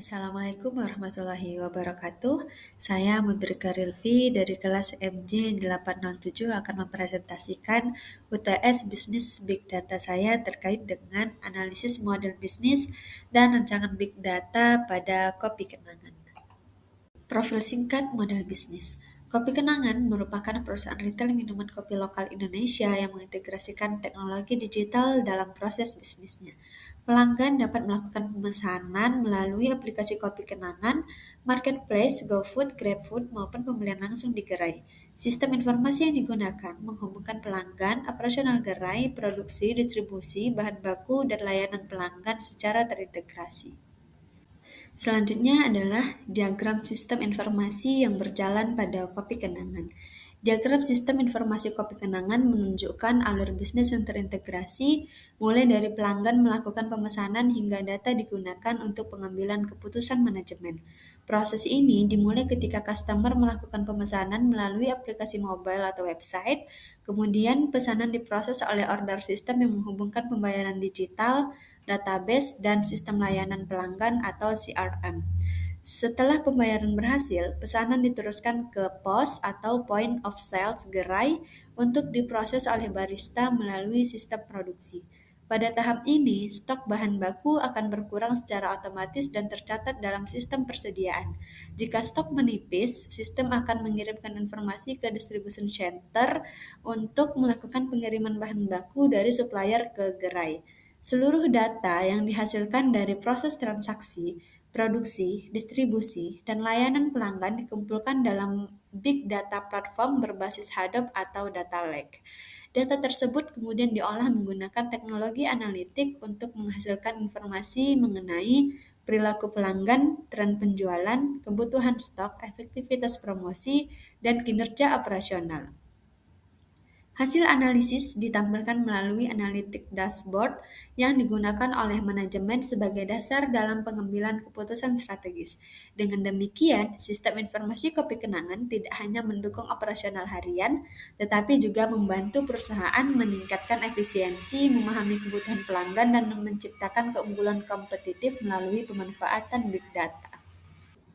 Assalamualaikum warahmatullahi wabarakatuh. Saya Mudrika Rilvi dari kelas MJ 807 akan mempresentasikan UTS Bisnis Big Data saya terkait dengan analisis model bisnis dan rancangan Big Data pada kopi kenangan. Profil singkat model bisnis. Kopi Kenangan merupakan perusahaan retail minuman kopi lokal Indonesia yang mengintegrasikan teknologi digital dalam proses bisnisnya. Pelanggan dapat melakukan pemesanan melalui aplikasi Kopi Kenangan, Marketplace, GoFood, GrabFood, maupun pembelian langsung di gerai. Sistem informasi yang digunakan menghubungkan pelanggan, operasional gerai, produksi, distribusi, bahan baku, dan layanan pelanggan secara terintegrasi. Selanjutnya adalah diagram sistem informasi yang berjalan pada kopi kenangan. Diagram sistem informasi kopi kenangan menunjukkan alur bisnis yang terintegrasi, mulai dari pelanggan melakukan pemesanan hingga data digunakan untuk pengambilan keputusan manajemen. Proses ini dimulai ketika customer melakukan pemesanan melalui aplikasi mobile atau website, kemudian pesanan diproses oleh order system yang menghubungkan pembayaran digital, database, dan sistem layanan pelanggan atau CRM. Setelah pembayaran berhasil, pesanan diteruskan ke POS atau Point of Sales gerai untuk diproses oleh barista melalui sistem produksi. Pada tahap ini, stok bahan baku akan berkurang secara otomatis dan tercatat dalam sistem persediaan. Jika stok menipis, sistem akan mengirimkan informasi ke distribution center untuk melakukan pengiriman bahan baku dari supplier ke gerai. Seluruh data yang dihasilkan dari proses transaksi, produksi, distribusi, dan layanan pelanggan dikumpulkan dalam big data platform berbasis Hadoop atau data lake. Data tersebut kemudian diolah menggunakan teknologi analitik untuk menghasilkan informasi mengenai perilaku pelanggan, tren penjualan, kebutuhan stok, efektivitas promosi, dan kinerja operasional. Hasil analisis ditampilkan melalui analitik dashboard yang digunakan oleh manajemen sebagai dasar dalam pengambilan keputusan strategis. Dengan demikian, sistem informasi kopi kenangan tidak hanya mendukung operasional harian, tetapi juga membantu perusahaan meningkatkan efisiensi, memahami kebutuhan pelanggan, dan menciptakan keunggulan kompetitif melalui pemanfaatan big data.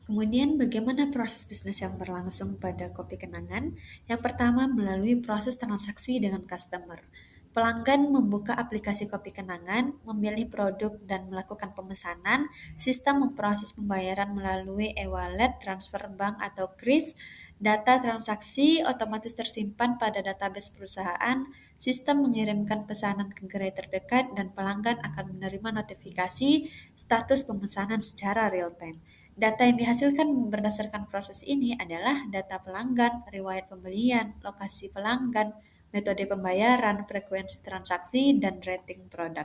Kemudian bagaimana proses bisnis yang berlangsung pada kopi kenangan? Yang pertama melalui proses transaksi dengan customer. Pelanggan membuka aplikasi kopi kenangan, memilih produk dan melakukan pemesanan. Sistem memproses pembayaran melalui e-wallet, transfer bank atau kris. Data transaksi otomatis tersimpan pada database perusahaan. Sistem mengirimkan pesanan ke gerai terdekat dan pelanggan akan menerima notifikasi status pemesanan secara real time. Data yang dihasilkan berdasarkan proses ini adalah data pelanggan, riwayat pembelian, lokasi pelanggan, metode pembayaran, frekuensi transaksi, dan rating produk.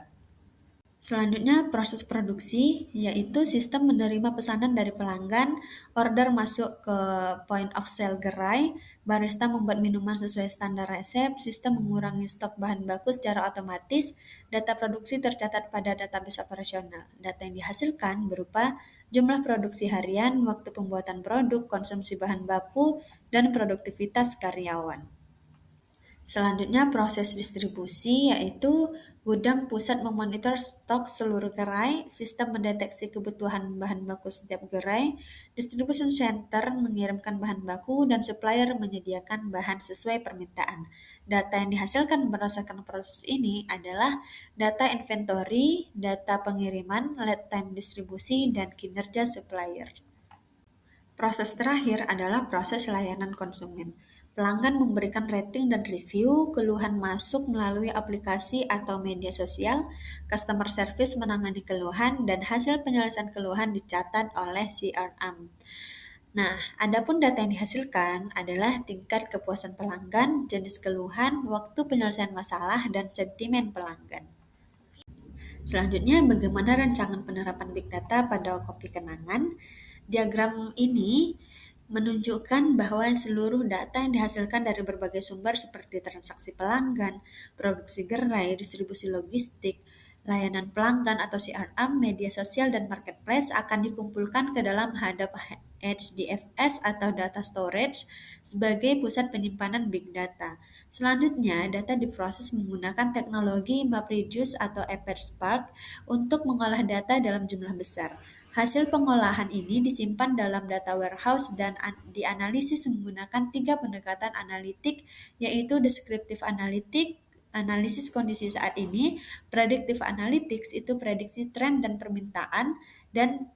Selanjutnya, proses produksi, yaitu sistem menerima pesanan dari pelanggan, order masuk ke point of sale gerai, barista membuat minuman sesuai standar resep, sistem mengurangi stok bahan baku secara otomatis, data produksi tercatat pada database operasional. Data yang dihasilkan berupa jumlah produksi harian, waktu pembuatan produk, konsumsi bahan baku, dan produktivitas karyawan. Selanjutnya proses distribusi yaitu gudang pusat memonitor stok seluruh gerai, sistem mendeteksi kebutuhan bahan baku setiap gerai, distribution center mengirimkan bahan baku, dan supplier menyediakan bahan sesuai permintaan. Data yang dihasilkan berdasarkan proses ini adalah data inventory, data pengiriman, lead time distribusi, dan kinerja supplier. Proses terakhir adalah proses layanan konsumen. Pelanggan memberikan rating dan review, keluhan masuk melalui aplikasi atau media sosial, customer service menangani keluhan, dan hasil penyelesaian keluhan dicatat oleh CRM. Nah, adapun data yang dihasilkan adalah tingkat kepuasan pelanggan, jenis keluhan, waktu penyelesaian masalah, dan sentimen pelanggan. Selanjutnya, bagaimana rancangan penerapan Big Data pada kopi kenangan? Diagram ini menunjukkan bahwa seluruh data yang dihasilkan dari berbagai sumber seperti transaksi pelanggan, produksi gerai, distribusi logistik, layanan pelanggan atau CRM, media sosial, dan marketplace akan dikumpulkan ke dalam Hadoop HDFS atau data storage sebagai pusat penyimpanan big data. Selanjutnya, data diproses menggunakan teknologi MapReduce atau Apache Spark untuk mengolah data dalam jumlah besar. Hasil pengolahan ini disimpan dalam data warehouse dan dianalisis menggunakan tiga pendekatan analitik, yaitu descriptive analytics, analisis kondisi saat ini, predictive analytics itu prediksi tren dan permintaan, dan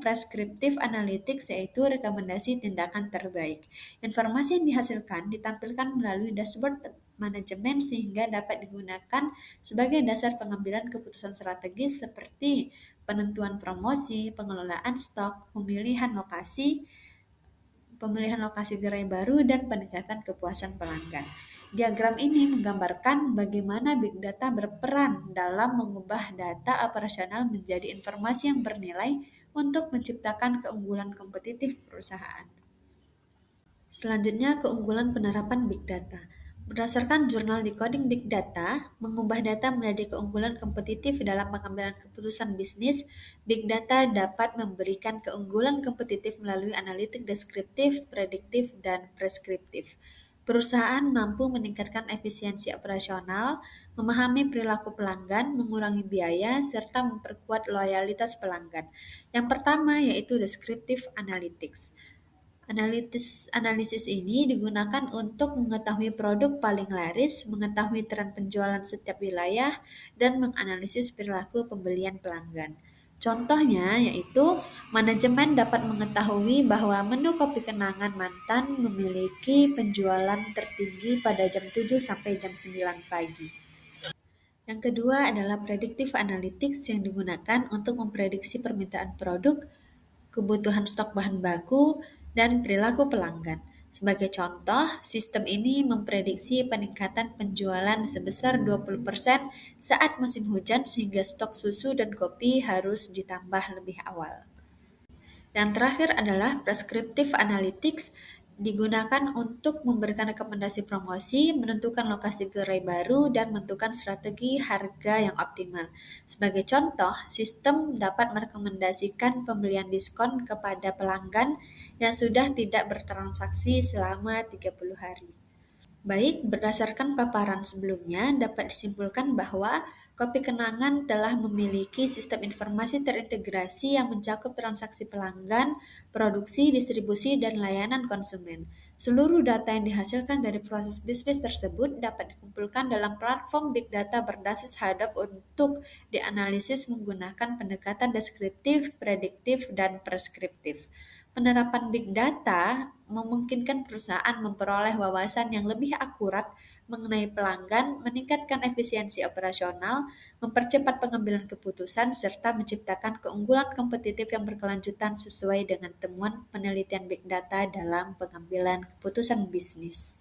prescriptive analytics yaitu rekomendasi tindakan terbaik. Informasi yang dihasilkan ditampilkan melalui dashboard manajemen sehingga dapat digunakan sebagai dasar pengambilan keputusan strategis seperti penentuan promosi, pengelolaan stok, pemilihan lokasi gerai baru, dan peningkatan kepuasan pelanggan. Diagram ini menggambarkan bagaimana big data berperan dalam mengubah data operasional menjadi informasi yang bernilai untuk menciptakan keunggulan kompetitif perusahaan. Selanjutnya, keunggulan penerapan Big Data. Berdasarkan jurnal Decoding Big Data, mengubah data menjadi keunggulan kompetitif dalam pengambilan keputusan bisnis. Big Data dapat memberikan keunggulan kompetitif melalui analitik deskriptif, prediktif, dan preskriptif. Perusahaan mampu meningkatkan efisiensi operasional, memahami perilaku pelanggan, mengurangi biaya, serta memperkuat loyalitas pelanggan. Yang pertama yaitu descriptive analytics. Analisis ini digunakan untuk mengetahui produk paling laris, mengetahui tren penjualan setiap wilayah, dan menganalisis perilaku pembelian pelanggan. Contohnya yaitu manajemen dapat mengetahui bahwa menu kopi kenangan mantan memiliki penjualan tertinggi pada jam 7 sampai jam 9 pagi. Yang kedua adalah predictive analytics yang digunakan untuk memprediksi permintaan produk, kebutuhan stok bahan baku, dan perilaku pelanggan. Sebagai contoh, sistem ini memprediksi peningkatan penjualan sebesar 20% saat musim hujan sehingga stok susu dan kopi harus ditambah lebih awal. Yang terakhir adalah prescriptive analytics, digunakan untuk memberikan rekomendasi promosi, menentukan lokasi gerai baru, dan menentukan strategi harga yang optimal. Sebagai contoh, sistem dapat merekomendasikan pembelian diskon kepada pelanggan yang sudah tidak bertransaksi selama 30 hari. Baik, berdasarkan paparan sebelumnya, dapat disimpulkan bahwa Kopi Kenangan telah memiliki sistem informasi terintegrasi yang mencakup transaksi pelanggan, produksi, distribusi, dan layanan konsumen. Seluruh data yang dihasilkan dari proses bisnis tersebut dapat dikumpulkan dalam platform Big Data berbasis hadap untuk dianalisis menggunakan pendekatan deskriptif, prediktif, dan preskriptif. Penerapan Big Data memungkinkan perusahaan memperoleh wawasan yang lebih akurat mengenai pelanggan, meningkatkan efisiensi operasional, mempercepat pengambilan keputusan, serta menciptakan keunggulan kompetitif yang berkelanjutan sesuai dengan temuan penelitian Big Data dalam pengambilan keputusan bisnis.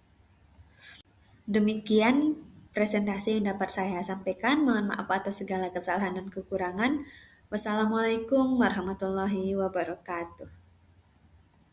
Demikian presentasi yang dapat saya sampaikan. Mohon maaf atas segala kesalahan dan kekurangan. Wassalamualaikum warahmatullahi wabarakatuh.